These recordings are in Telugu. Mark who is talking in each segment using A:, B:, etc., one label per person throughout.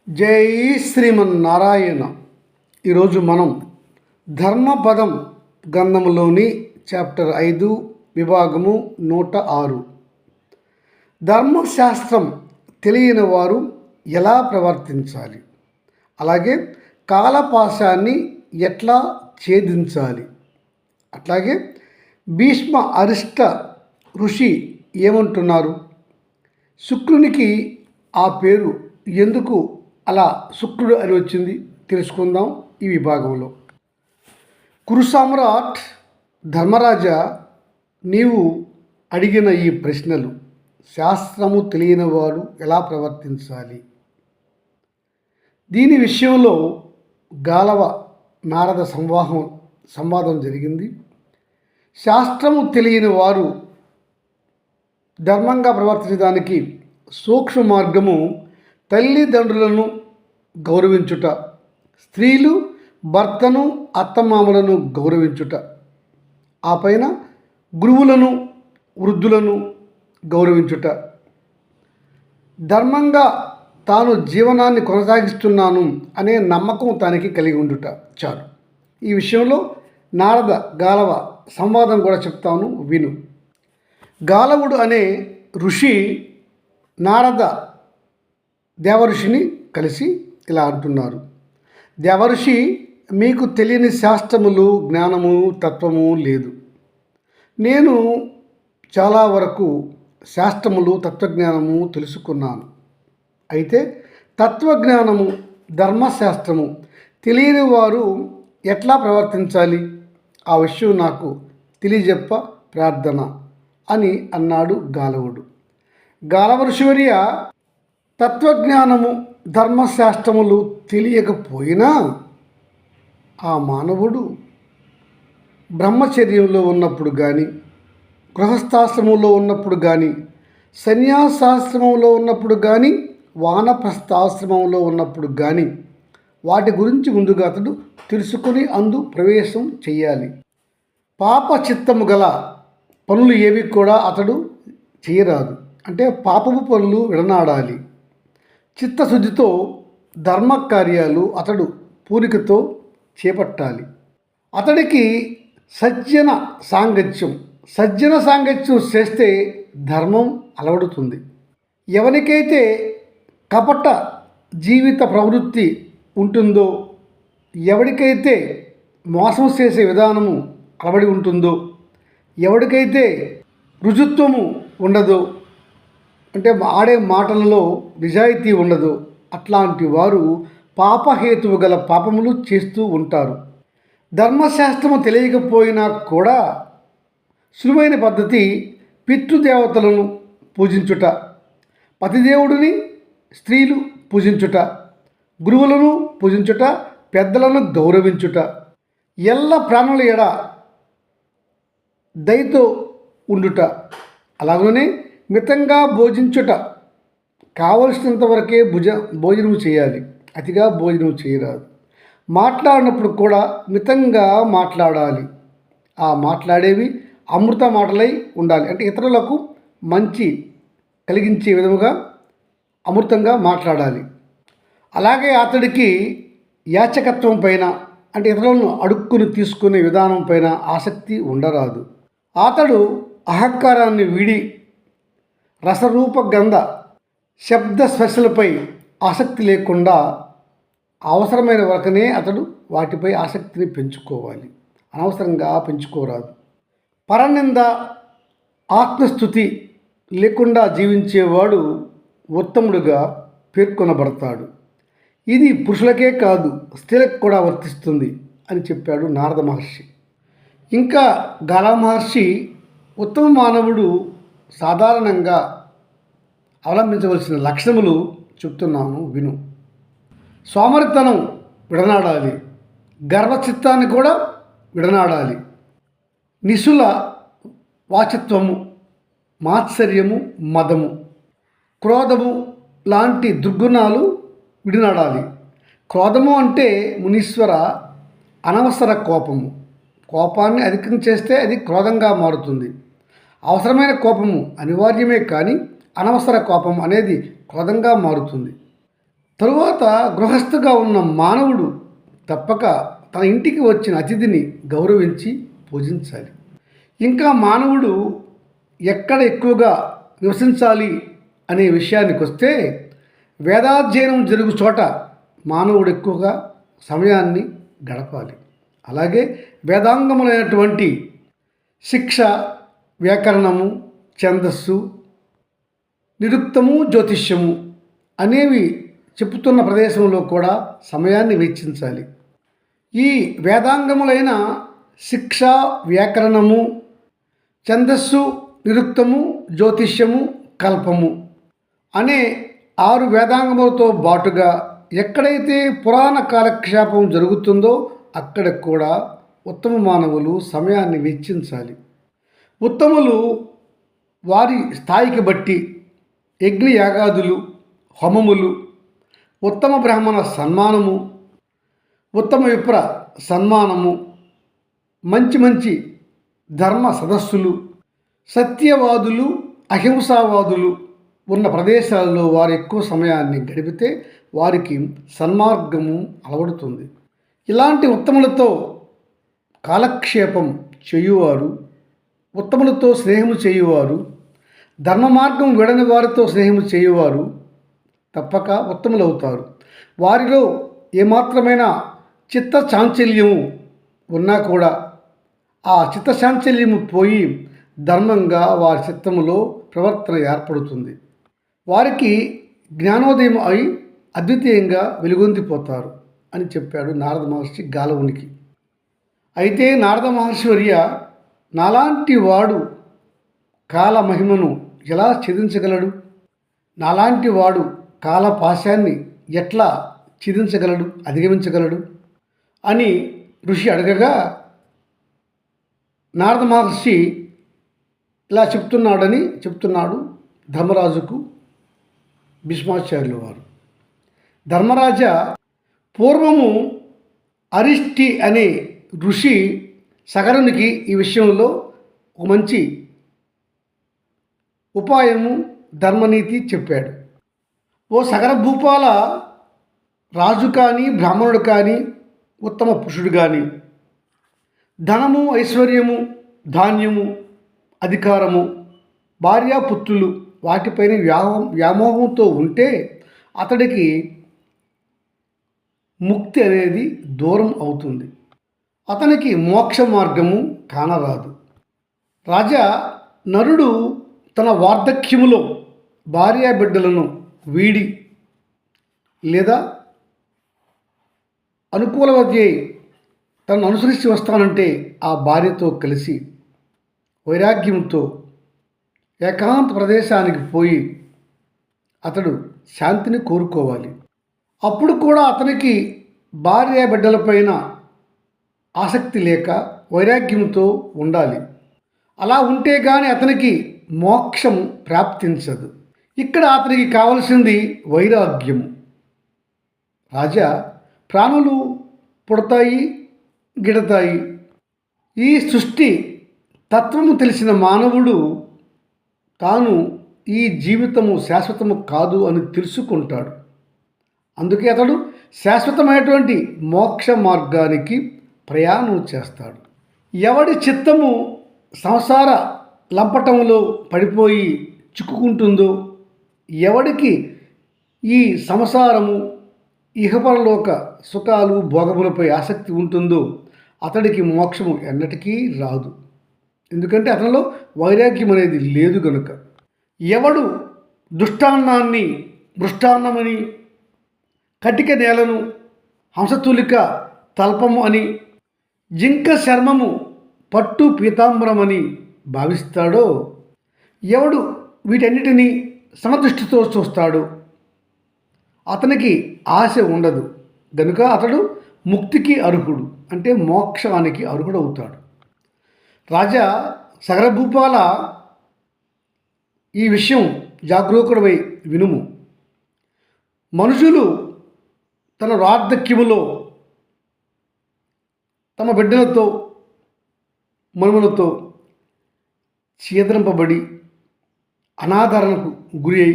A: జై శ్రీమన్నారాయణ. ఈరోజు మనం ధర్మపదం గ్రంథములోని చాప్టర్ 5 విభాగము 106 ధర్మశాస్త్రం తెలియని వారు ఎలా ప్రవర్తించాలి, అలాగే కాలపాశాన్ని ఎట్లా ఛేదించాలి, అట్లాగే భీష్మ అరిష్ట ఋషి ఏమంటున్నారు, శుక్రునికి ఆ పేరు ఎందుకు అలా శుక్రుడు అని వచ్చింది తెలుసుకుందాం ఈ విభాగంలో. కురు సామ్రాట్ ధర్మరాజా, నీవు అడిగిన ఈ ప్రశ్నలు శాస్త్రము తెలియని వారు ఎలా ప్రవర్తించాలి, దీని విషయంలో గాలవ నారద సంవాదం జరిగింది. శాస్త్రము తెలియని వారు ధర్మంగా ప్రవర్తించడానికి సూక్ష్మ మార్గము తల్లిదండ్రులను గౌరవించుట, స్త్రీలు భర్తను అత్తమామలను గౌరవించుట, ఆ పైన గురువులను వృద్ధులను గౌరవించుట, ధర్మంగా తాను జీవనాన్ని కొనసాగిస్తున్నాను అనే నమ్మకం తనకి కలిగి ఉండుట చాలు. ఈ విషయంలో నారద గాలవ సంవాదం కూడా చెప్తాను, విను. గాలవుడు అనే ఋషి నారద దేవఋషిని కలిసి ఇలా అంటున్నారు. దేవఋషి, మీకు తెలియని శాస్త్రములు, జ్ఞానము, తత్వము లేదు. నేను చాలా వరకు శాస్త్రములు, తత్వజ్ఞానము తెలుసుకున్నాను. అయితే తత్వజ్ఞానము, ధర్మశాస్త్రము తెలియని వారు ఎట్లా ప్రవర్తించాలి, ఆ విషయం నాకు తెలియజెప్ప ప్రార్థన అని అన్నాడు గాలవుడు. గాలవ ఋషివర్య, తత్వజ్ఞానము, ధర్మశాస్త్రములు తెలియకపోయినా ఆ మానవుడు బ్రహ్మచర్యంలో ఉన్నప్పుడు కానీ, గృహస్థాశ్రమంలో ఉన్నప్పుడు కానీ, సన్యాసాశ్రమంలో ఉన్నప్పుడు కానీ, వానప్రస్థాశ్రమంలో ఉన్నప్పుడు కానీ వాటి గురించి ముందుగా అతడు తెలుసుకొని అందు ప్రవేశం చేయాలి. పాప చిత్తము గల పనులు ఏవి కూడా అతడు చేయరాదు. అంటే పాపపు పనులు విడనాడాలి. చిత్తశుద్ధితో ధర్మకార్యాలు అతడు పూరికతో చేపట్టాలి. అతడికి సజ్జన సాంగత్యం చేస్తే ధర్మం అలవడుతుంది. ఎవరికైతే కపట జీవిత ప్రవృత్తి ఉంటుందో, ఎవరికైతే మోసం చేసే విధానము అలవడి ఉంటుందో, ఎవరికైతే రుజుత్వము ఉండదో, అంటే ఆడే మాటలలో నిజాయితీ ఉండదు, అట్లాంటి వారు పాపహేతువు గల పాపములు చేస్తూ ఉంటారు. ధర్మశాస్త్రము తెలియకపోయినా కూడా సులువైన పద్ధతి పితృదేవతలను పూజించుట, పతిదేవుడిని స్త్రీలు పూజించుట, గురువులను పూజించుట, పెద్దలను గౌరవించుట, ఎల్ల ప్రాణుల ఎడ దయతో ఉండుట, అలాగనే మితంగా భోజించుట, కావలసినంత వరకే భోజనం చేయాలి, అతిగా భోజనం చేయరాదు. మాట్లాడినప్పుడు కూడా మితంగా మాట్లాడాలి. ఆ మాట్లాడేవి అమృత మాటలై ఉండాలి. అంటే ఇతరులకు మంచి కలిగించే విధముగా అమృతంగా మాట్లాడాలి. అలాగే అతడికి యాచకత్వం పైన, అంటే ఇతరులను అడుక్కుని తీసుకునే విధానం పైన ఆసక్తి ఉండరాదు. అతడు అహంకారాన్ని వీడి రసరూప గంధ శబ్ద స్పర్శలపై ఆసక్తి లేకుండా అవసరమైన వరకనే అతడు వాటిపై ఆసక్తిని పెంచుకోవాలి, అనవసరంగా పెంచుకోరాదు. పరనింద, ఆత్మస్థుతి లేకుండా జీవించేవాడు ఉత్తముడుగా పేర్కొనబడతాడు. ఇది పురుషులకే కాదు, స్త్రీలకు కూడా వర్తిస్తుంది అని చెప్పాడు నారద మహర్షి. ఇంకా గాల మహర్షి, ఉత్తమ మానవుడు సాధారణంగా అవలంబించవలసిన లక్షణములు చెప్తున్నాను, విను. సోమరితనం విడనాడాలి, గర్వచిత్తాన్ని కూడా విడనాడాలి, నిశుల వాచిత్వము, మాత్సర్యము, మదము, క్రోధము లాంటి దుర్గుణాలు విడనాడాలి. క్రోధము అంటే మునీశ్వర అనవసర కోపము. కోపాన్ని అధికం చేస్తే అది క్రోధంగా మారుతుంది. అవసరమైన కోపము అనివార్యమే కానీ అనవసర కోపం అనేది క్రోధంగా మారుతుంది. తరువాత గృహస్థుగా ఉన్న మానవుడు తప్పక తన ఇంటికి వచ్చిన అతిథిని గౌరవించి పూజించాలి. ఇంకా మానవుడు ఎక్కడ ఎక్కువగా నివసించాలి అనే విషయానికి వస్తే వేదాధ్యయనం జరుగు చోట మానవుడు ఎక్కువగా సమయాన్ని గడపాలి. అలాగే వేదాంగములైనటువంటి శిక్ష, వ్యాకరణము, ఛందస్సు, నిరుక్తము, జ్యోతిష్యము అనేవి చెప్పుతున్న ప్రదేశంలో కూడా సమయాన్ని వెచ్చించాలి. ఈ వేదాంగములైన శిక్ష, వ్యాకరణము, ఛందస్సు, నిరుక్తము, జ్యోతిష్యము, కల్పము అనే 6 వేదాంగములతో బాటుగా ఎక్కడైతే పురాణ కాలక్షేపం జరుగుతుందో అక్కడ కూడా ఉత్తమ మానవులు సమయాన్ని వెచ్చించాలి. ఉత్తములు వారి స్థాయికి బట్టి యజ్ఞయాగాదులు, హోమములు, ఉత్తమ బ్రాహ్మణ సన్మానము, ఉత్తమ విప్ర సన్మానము, మంచి మంచి ధర్మ సదస్సులు, సత్యవాదులు, అహింసావాదులు ఉన్న ప్రదేశాల్లో వారు ఎక్కువ సమయాన్ని గడిపితే వారికి సన్మార్గము అలవడుతుంది. ఇలాంటి ఉత్తములతో కాలక్షేపం చేయువారు, ఉత్తములతో స్నేహము చేయువారు, ధర్మ మార్గం విడని వారితో స్నేహము చేయువారు తప్పక ఉత్తములవుతారు. వారిలో ఏమాత్రమైన చిత్త చాంచల్యము ఉన్నా కూడా ఆ చిత్త చాంచల్యము పోయి ధర్మంగా వారి చిత్తములో ప్రవర్తన ఏర్పడుతుంది. వారికి జ్ఞానోదయం అయి అద్వితీయంగా వెలుగొందిపోతారు అని చెప్పాడు నారద మహర్షి గాలవునికి. అయితే నారద మహర్షి వర్య, నాలాంటి వాడు కాల మహిమను ఎలా ఛేదించగలడు? నాలాంటి వాడు కాల పాశాన్ని ఎట్లా ఛేదించగలడు, అధిగమించగలడు అని ఋషి అడగగా నారద మహర్షి ఇలా చెప్తున్నాడు ధర్మరాజుకు భీష్మాచార్యుల వారు. ధర్మరాజా, పూర్వము అరిష్టి అనే ఋషి సగరునికి ఈ విషయంలో ఒక మంచి ఉపాయము, ధర్మనీతి చెప్పాడు. ఓ సగర భూపాల, రాజు కానీ బ్రాహ్మణుడు కానీ ఉత్తమ పురుషుడు కానీ ధనము, ఐశ్వర్యము, ధాన్యము, అధికారము, భార్యాపుత్రులు వాటిపైన వ్యామోహంతో ఉంటే అతడికి ముక్తి అనేది దూరం అవుతుంది. అతనికి మోక్ష మార్గము కానరాదు. రాజా, నరుడు తన వార్ధక్యములో భార్యా బిడ్డలను వీడి లేదా అనుకూలవతి అయి తనను అనుసరించి వస్తానంటే ఆ భార్యతో కలిసి వైరాగ్యంతో ఏకాంత ప్రదేశానికి పోయి అతడు శాంతిని కోరుకోవాలి. అప్పుడు కూడా అతనికి భార్య బిడ్డలపైన ఆసక్తి లేక వైరాగ్యంతో ఉండాలి. అలా ఉంటే కానీ అతనికి మోక్షం ప్రాప్తించదు. ఇక్కడ అతనికి కావలసింది వైరాగ్యము. రాజా, ప్రాణులు పుడతాయి, గిడతాయి. ఈ సృష్టి తత్వము తెలిసిన మానవుడు తాను ఈ జీవితము శాశ్వతము కాదు అని తెలుసుకుంటాడు. అందుకే అతడు శాశ్వతమైనటువంటి మోక్ష మార్గానికి ప్రయాణం చేస్తాడు. ఎవడి చిత్తము సంసార లంపటంలో పడిపోయి చిక్కుకుంటుందో, ఎవడికి ఈ సంసారము, ఇహపరలోక సుఖాలు, భోగములపై ఆసక్తి ఉంటుందో అతడికి మోక్షము ఎన్నటికీ రాదు. ఎందుకంటే అతనిలో వైరాగ్యం అనేది లేదు గనుక. ఎవడు దుష్టాన్నాన్ని మృష్టాన్నమని, కటిక నేలను హంసతూలిక తల్పము అని, జింక చర్మము పట్టు పీతాంబరమని భావిస్తాడో, ఎవడు వీటన్నిటినీ సమదృష్టితో చూస్తాడో అతనికి ఆశ ఉండదు గనుక అతడు ముక్తికి అర్హుడు, అంటే మోక్షానికి అర్హుడవుతాడు. రాజా, సగరభూపాల, ఈ విషయం జాగరూకుడవై వినుము. మనుషులు తన వార్ధక్యములో తమ బిడ్డలతో, మనుమలతో ఛేదరింపబడి అనాదరణకు గురి అయి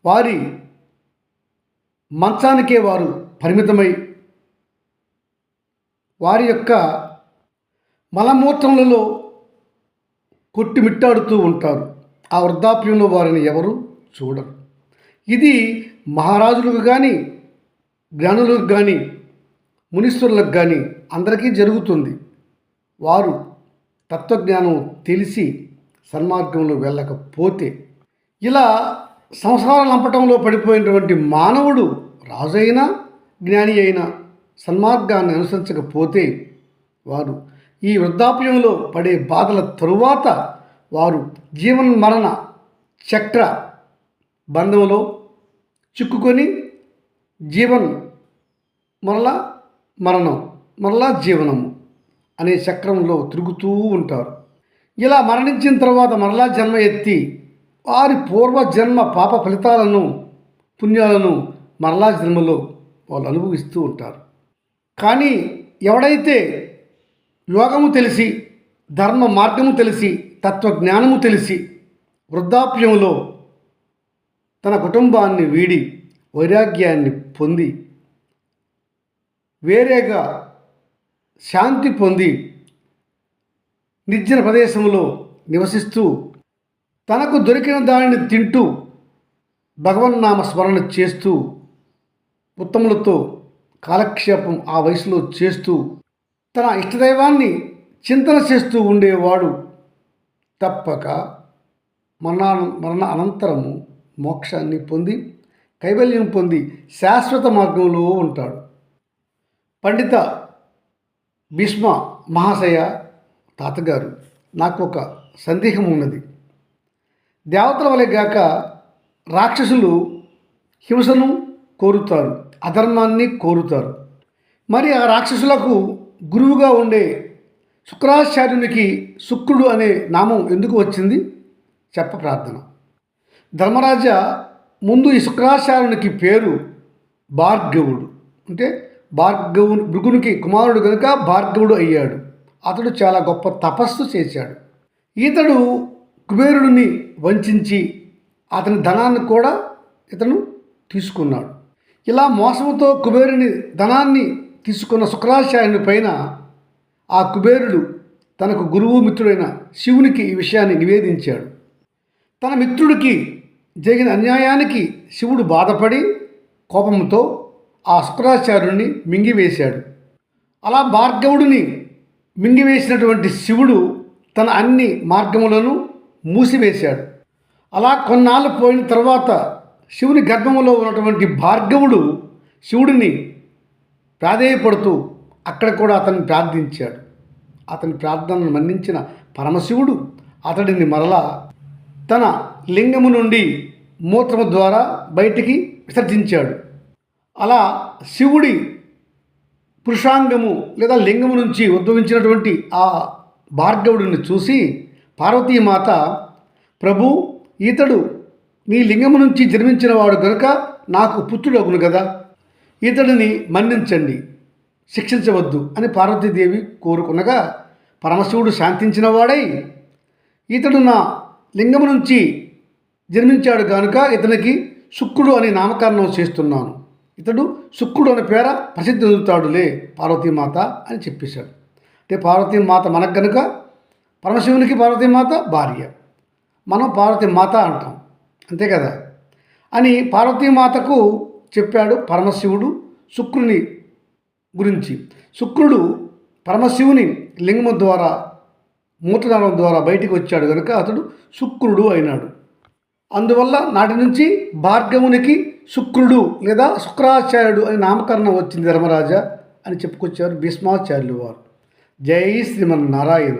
A: వారి మంచానికే వారు పరిమితమై వారి యొక్క మలమూత్రములలో కొట్టుమిట్టాడుతూ ఉంటారు. ఆ వృద్ధాప్యంలో వారిని ఎవరు చూడరు. ఇది మహారాజులకు కానీ, జ్ఞానులకు కానీ, మునీశ్వరులకు కానీ అందరికీ జరుగుతుంది. వారు తత్వజ్ఞానం తెలిసి సన్మార్గంలో వెళ్ళకపోతే, ఇలా సంసార లంపటంలో పడిపోయినటువంటి మానవుడు రాజు అయినా జ్ఞాని అయినా సన్మార్గాన్ని అనుసరించకపోతే వారు ఈ వృద్ధాప్యంలో పడే బాధల తరువాత వారు జీవన్ మరణ చక్ర బంధంలో చిక్కుకొని జీవన్ మరలా మరణం మరలా జీవనము అనే చక్రంలో తిరుగుతూ ఉంటారు. ఇలా మరణించిన తర్వాత మరలా జన్మ ఎత్తి వారి పూర్వజన్మ పాప ఫలితాలను పుణ్యాలను మరలా జన్మలో వాళ్ళు అనుభవిస్తూ ఉంటారు. కానీ ఎవడైతే యోగము తెలిసి, ధర్మ మార్గము తెలిసి, తత్వజ్ఞానము తెలిసి వృద్ధాప్యంలో తన కుటుంబాన్ని వీడి వైరాగ్యాన్ని పొంది వేరేగా శాంతి పొంది నిర్జన ప్రదేశంలో నివసిస్తూ తనకు దొరికిన దానిని తింటూ భగవన్నామ స్మరణ చేస్తూ ఉత్తములతో కాలక్షేపం ఆ వయసులో చేస్తూ తన ఇష్టదైవాన్ని చింతన చేస్తూ ఉండేవాడు తప్పక మరణ అనంతరము మోక్షాన్ని పొంది కైవల్యం పొంది శాశ్వత మార్గంలో ఉంటాడు. పండిత భీష్మ మహాశయ తాతగారు, నాకు ఒక సందేహం ఉన్నది. దేవతల వలె గాక రాక్షసులు హింసను కోరుతారు, అధర్మాన్ని కోరుతారు. మరి ఆ రాక్షసులకు గురువుగా ఉండే శుక్రాచార్యునికి శుక్రుడు అనే నామం ఎందుకు వచ్చింది? చెప్ప ప్రార్థన. ధర్మరాజా, ముందు ఈ శుక్రాచార్యునికి పేరు భార్గవుడు. అంటే భృగునికి కుమారుడు కనుక భార్గవుడు అయ్యాడు. అతడు చాలా గొప్ప తపస్సు చేశాడు. ఇతడు కుబేరుడిని వంచి అతని ధనాన్ని కూడా ఇతను తీసుకున్నాడు. ఇలా మోసంతో కుబేరుని ధనాన్ని తీసుకున్న శుక్రాచార్యుని పైన ఆ కుబేరుడు తనకు గురువు మిత్రుడైన శివునికి ఈ విషయాన్ని నివేదించాడు. తన మిత్రుడికి జరిగిన అన్యాయానికి శివుడు బాధపడి కోపంతో ఆ శుక్రాచార్యుడిని మింగివేశాడు. అలా భార్గవుడిని మింగివేసినటువంటి శివుడు తన అన్ని మార్గములను మూసివేశాడు. అలా కొన్నాళ్ళు పోయిన తర్వాత శివుని గర్భములో ఉన్నటువంటి భార్గవుడు శివుడిని ప్రాధేయపడుతూ అక్కడ కూడా అతన్ని ప్రార్థించాడు. అతని ప్రార్థనను మన్నించిన పరమశివుడు అతడిని మరలా తన లింగము నుండి మూత్రము ద్వారా బయటికి విసర్జించాడు. అలా శివుడి పురుషాంగము లేదా లింగము నుంచి ఉద్భవించినటువంటి ఆ భార్గవుడిని చూసి పార్వతీమాత, ప్రభు, ఈతడు నీ లింగము నుంచి జన్మించిన వాడు కనుక నాకు పుత్రుడగును కదా, ఈతడిని మన్నించండి, శిక్షించవద్దు అని పార్వతీదేవి కోరుకునగా పరమశివుడు శాంతించిన వాడై, ఈతడు నా లింగము నుంచి జన్మించాడు కనుక ఇతనికి శుక్రుడు అని నామకరణం చేస్తున్నాను, ఇతడు శుక్రుడు అనే పేర ప్రసిద్ధి చెందుతాడులే పార్వతీమాత అని చెప్పేశాడు. అంటే పార్వతీమాత మనకు కనుక పరమశివునికి పార్వతీమాత భార్య, మనం పార్వతీమాత అంటాం, అంతే కదా అని పార్వతీమాతకు చెప్పాడు పరమశివుడు శుక్రుని గురించి. శుక్రుడు పరమశివుని లింగము ద్వారా మూత్రదానం ద్వారా బయటికి వచ్చాడు కనుక అతడు శుక్రుడు అయినాడు. అందువల్ల నాటి నుంచి భార్గవునికి శుక్రుడు లేదా శుక్రాచార్యుడు అని నామకరణం వచ్చింది ధర్మరాజా అని చెప్పుకొచ్చారు భీష్మాచార్యులు వారు. జై శ్రీమన్నారాయణ.